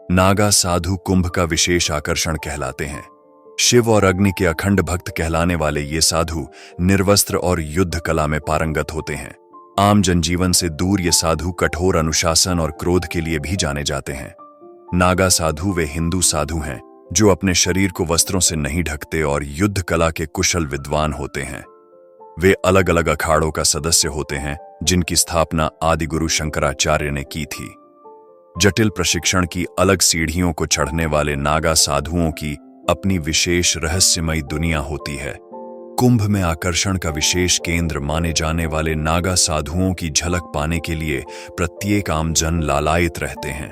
नागा साधु कुंभ का विशेष आकर्षण कहलाते हैं। शिव और अग्नि के अखंड भक्त कहलाने वाले ये साधु निर्वस्त्र और युद्ध कला में पारंगत होते हैं। आम जनजीवन से दूर ये साधु कठोर अनुशासन और क्रोध के लिए भी जाने जाते हैं। नागा साधु वे हिंदू साधु हैं जो अपने शरीर को वस्त्रों से नहीं ढकते और युद्ध कला के कुशल विद्वान होते हैं। वे अलग अलग अखाड़ों का सदस्य होते हैं जिनकी स्थापना आदि गुरु शंकराचार्य ने की थी। जटिल प्रशिक्षण की अलग सीढ़ियों को चढ़ने वाले नागा साधुओं की अपनी विशेष रहस्यमयी दुनिया होती है। कुंभ में आकर्षण का विशेष केंद्र माने जाने वाले नागा साधुओं की झलक पाने के लिए प्रत्येक आमजन लालायित रहते हैं।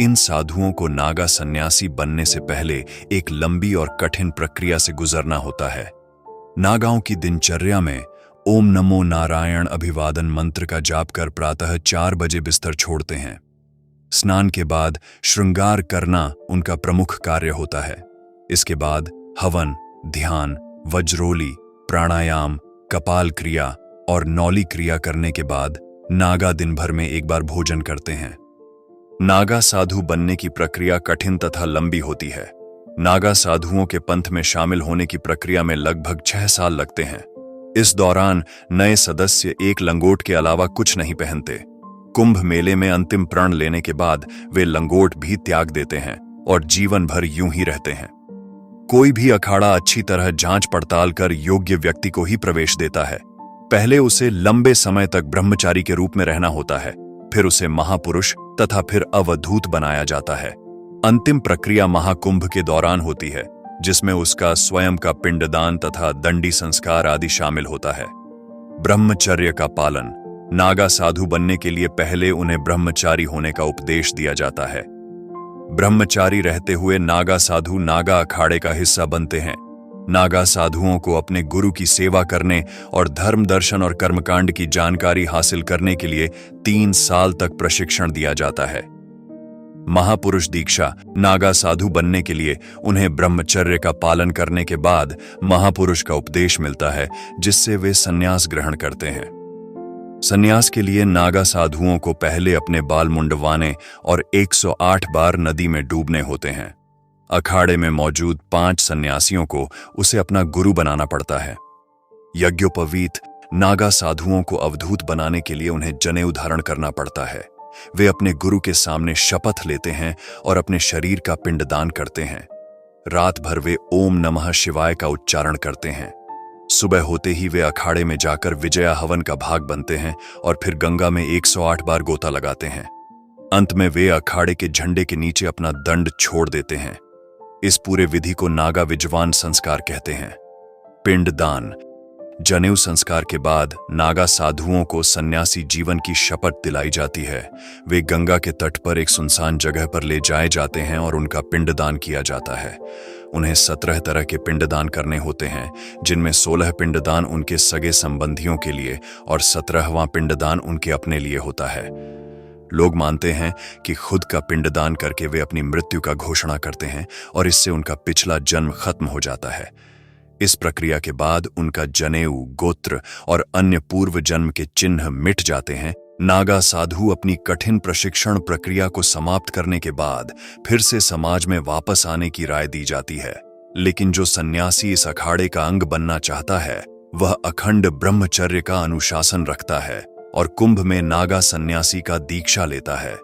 इन साधुओं को नागा सन्यासी बनने से पहले एक लंबी और कठिन प्रक्रिया से गुजरना होता है। नागाओं की दिनचर्या में ओम नमो नारायण अभिवादन मंत्र का जाप कर प्रातः 4 बजे बिस्तर छोड़ते हैं। स्नान के बाद श्रृंगार करना उनका प्रमुख कार्य होता है। इसके बाद हवन, ध्यान, वज्रोली, प्राणायाम, कपाल क्रिया और नौली क्रिया करने के बाद नागा दिन भर में एक बार भोजन करते हैं। नागा साधु बनने की प्रक्रिया कठिन तथा लंबी होती है। नागा साधुओं के पंथ में शामिल होने की प्रक्रिया में लगभग 6 साल लगते हैं। इस दौरान नए सदस्य एक लंगोट के अलावा कुछ नहीं पहनते। कुंभ मेले में अंतिम प्रण लेने के बाद वे लंगोट भी त्याग देते हैं और जीवन भर यूं ही रहते हैं। कोई भी अखाड़ा अच्छी तरह जांच पड़ताल कर योग्य व्यक्ति को ही प्रवेश देता है। पहले उसे लंबे समय तक ब्रह्मचारी के रूप में रहना होता है, फिर उसे महापुरुष तथा फिर अवधूत बनाया जाता है। अंतिम प्रक्रिया महाकुंभ के दौरान होती है, जिसमें उसका स्वयं का पिंडदान तथा दंडी संस्कार आदि शामिल होता है। ब्रह्मचर्य का पालन। नागा साधु बनने के लिए पहले उन्हें ब्रह्मचारी होने का उपदेश दिया जाता है। ब्रह्मचारी रहते हुए नागा साधु नागा अखाड़े का हिस्सा बनते हैं। नागा साधुओं को अपने गुरु की सेवा करने और धर्म दर्शन और कर्मकांड की जानकारी हासिल करने के लिए 3 साल तक प्रशिक्षण दिया जाता है। महापुरुष दीक्षा। नागा साधु बनने के लिए उन्हें ब्रह्मचर्य का पालन करने के बाद महापुरुष का उपदेश मिलता है, जिससे वे संन्यास ग्रहण करते हैं। संन्यास के लिए नागा साधुओं को पहले अपने बाल मुंडवाने और 108 बार नदी में डूबने होते हैं। अखाड़े में मौजूद 5 सन्यासियों को उसे अपना गुरु बनाना पड़ता है। यज्ञोपवीत। नागा साधुओं को अवधूत बनाने के लिए उन्हें जनेऊ धारण करना पड़ता है। वे अपने गुरु के सामने शपथ लेते हैं और अपने शरीर का पिंडदान करते हैं। रात भर वे ओम नमः शिवाय का उच्चारण करते हैं। सुबह होते ही वे अखाड़े में जाकर विजया हवन का भाग बनते हैं और फिर गंगा में 108 बार गोता लगाते हैं। अंत में वे अखाड़े के झंडे के नीचे अपना दंड छोड़ देते हैं। इस पूरे विधि को नागा विजवान संस्कार कहते हैं। पिंडदान। जनेऊ संस्कार के बाद नागा साधुओं को सन्यासी जीवन की शपथ दिलाई जाती है। वे गंगा के तट पर एक सुनसान जगह पर ले जाए जाते हैं और उनका पिंडदान किया जाता है। उन्हें 17 तरह के पिंडदान करने होते हैं, जिनमें 16 पिंडदान उनके सगे संबंधियों के लिए और 17वां पिंडदान उनके अपने लिए होता है। लोग मानते हैं कि खुद का पिंडदान करके वे अपनी मृत्यु का घोषणा करते हैं और इससे उनका पिछला जन्म खत्म हो जाता है। इस प्रक्रिया के बाद उनका जनेऊ, गोत्र और अन्य पूर्व जन्म के चिन्ह मिट जाते हैं। नागा साधु अपनी कठिन प्रशिक्षण प्रक्रिया को समाप्त करने के बाद फिर से समाज में वापस आने की राय दी जाती है। लेकिन जो सन्यासी इस अखाड़े का अंग बनना चाहता है, वह अखंड ब्रह्मचर्य का अनुशासन रखता है और कुंभ में नागा सन्यासी का दीक्षा लेता है।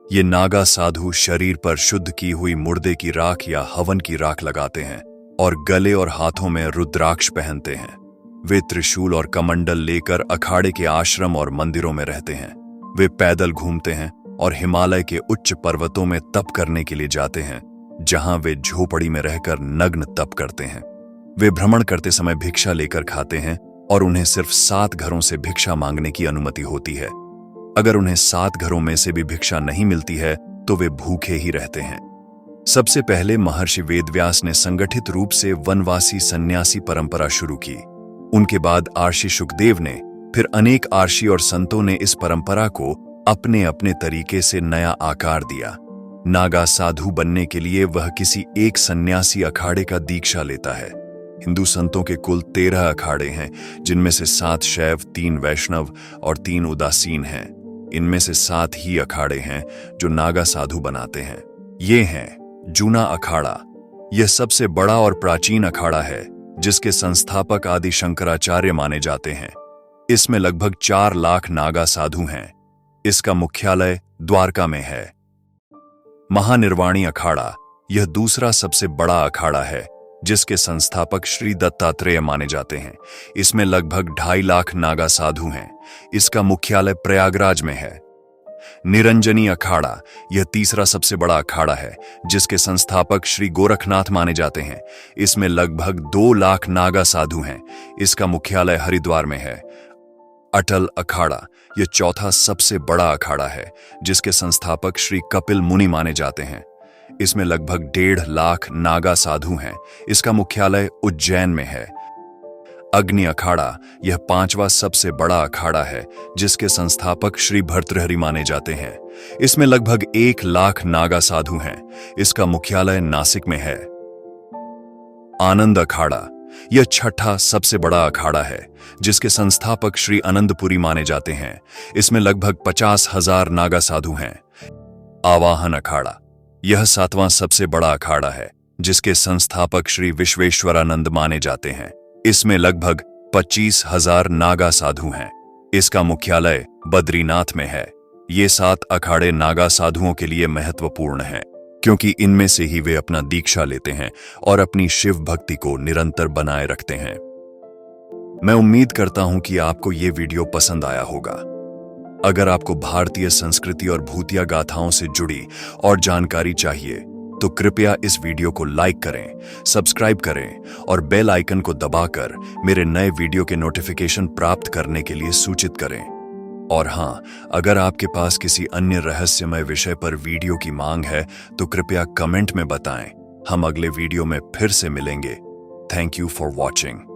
ये नागा साधु शरीर पर शुद्ध की हुई मुर्दे की राख या हवन की राख लगाते हैं और गले और हाथों में रुद्राक्ष पहनते हैं। वे त्रिशूल और कमंडल लेकर अखाड़े के आश्रम और मंदिरों में रहते हैं। वे पैदल घूमते हैं और हिमालय के उच्च पर्वतों में तप करने के लिए जाते हैं, जहां वे झोपड़ी में रहकर नग्न तप करते हैं। वे भ्रमण करते समय भिक्षा लेकर खाते हैं और उन्हें सिर्फ 7 घरों से भिक्षा मांगने की अनुमति होती है। अगर उन्हें 7 घरों में से भी भिक्षा नहीं मिलती है तो वे भूखे ही रहते हैं। सबसे पहले महर्षि वेदव्यास ने संगठित रूप से वनवासी सन्यासी परंपरा शुरू की। उनके बाद आर्षि शुकदेव ने, फिर अनेक आर्षि और संतों ने इस परंपरा को अपने अपने तरीके से नया आकार दिया। नागा साधु बनने के लिए वह किसी एक सन्यासी अखाड़े का दीक्षा लेता है। हिंदू संतों के कुल 13 अखाड़े हैं, जिनमें से 7 शैव, 3 वैष्णव और 3 उदासीन हैं। इनमें से 7 ही अखाड़े हैं जो नागा साधु बनाते हैं। ये हैं जूना अखाड़ा। यह सबसे बड़ा और प्राचीन अखाड़ा है जिसके संस्थापक आदि शंकराचार्य माने जाते हैं। इसमें लगभग 4 लाख नागा साधु हैं। इसका मुख्यालय द्वारका में है। महानिर्वाणी अखाड़ा यह दूसरा सबसे बड़ा अखाड़ा है जिसके संस्थापक श्री दत्तात्रेय माने जाते हैं। इसमें लगभग 2.5 लाख नागा साधु हैं। इसका मुख्यालय प्रयागराज में है। निरंजनी अखाड़ा यह तीसरा सबसे बड़ा अखाड़ा है जिसके संस्थापक श्री गोरखनाथ माने जाते हैं। इसमें लगभग 2 लाख नागा साधु हैं। इसका मुख्यालय हरिद्वार में है। अटल अखाड़ा यह चौथा सबसे बड़ा अखाड़ा है जिसके संस्थापक श्री कपिल मुनि माने जाते हैं। इसमें लगभग 1.5 लाख नागा साधु हैं। इसका मुख्यालय उज्जैन में है। अग्नि अखाड़ा यह 5वां सबसे बड़ा अखाड़ा है जिसके संस्थापक श्री भर्तृहरि माने जाते हैं। इसमें लगभग 1 लाख नागा साधु हैं। इसका मुख्यालय नासिक में है। आनंद अखाड़ा यह 6ठा सबसे बड़ा अखाड़ा है जिसके संस्थापक श्री आनंदपुरी माने जाते हैं। इसमें लगभग 50,000 नागा साधु हैं। आवाहन अखाड़ा यह 7वां सबसे बड़ा अखाड़ा है जिसके संस्थापक श्री विश्वेश्वरानंद माने जाते हैं। इसमें लगभग 25,000 नागा साधु हैं। इसका मुख्यालय बद्रीनाथ में है। ये 7 अखाड़े नागा साधुओं के लिए महत्वपूर्ण हैं क्योंकि इनमें से ही वे अपना दीक्षा लेते हैं और अपनी शिव भक्ति को निरंतर बनाए रखते हैं। मैं उम्मीद करता हूं कि आपको ये वीडियो पसंद आया होगा। अगर आपको भारतीय संस्कृति और भूतिया गाथाओं से जुड़ी और जानकारी चाहिए तो कृपया इस वीडियो को लाइक करें, सब्सक्राइब करें और बेल आइकन को दबाकर मेरे नए वीडियो के नोटिफिकेशन प्राप्त करने के लिए सूचित करें। और हाँ, अगर आपके पास किसी अन्य रहस्यमय विषय पर वीडियो की मांग है तो कृपया कमेंट में बताएं। हम अगले वीडियो में फिर से मिलेंगे। Thank you for watching.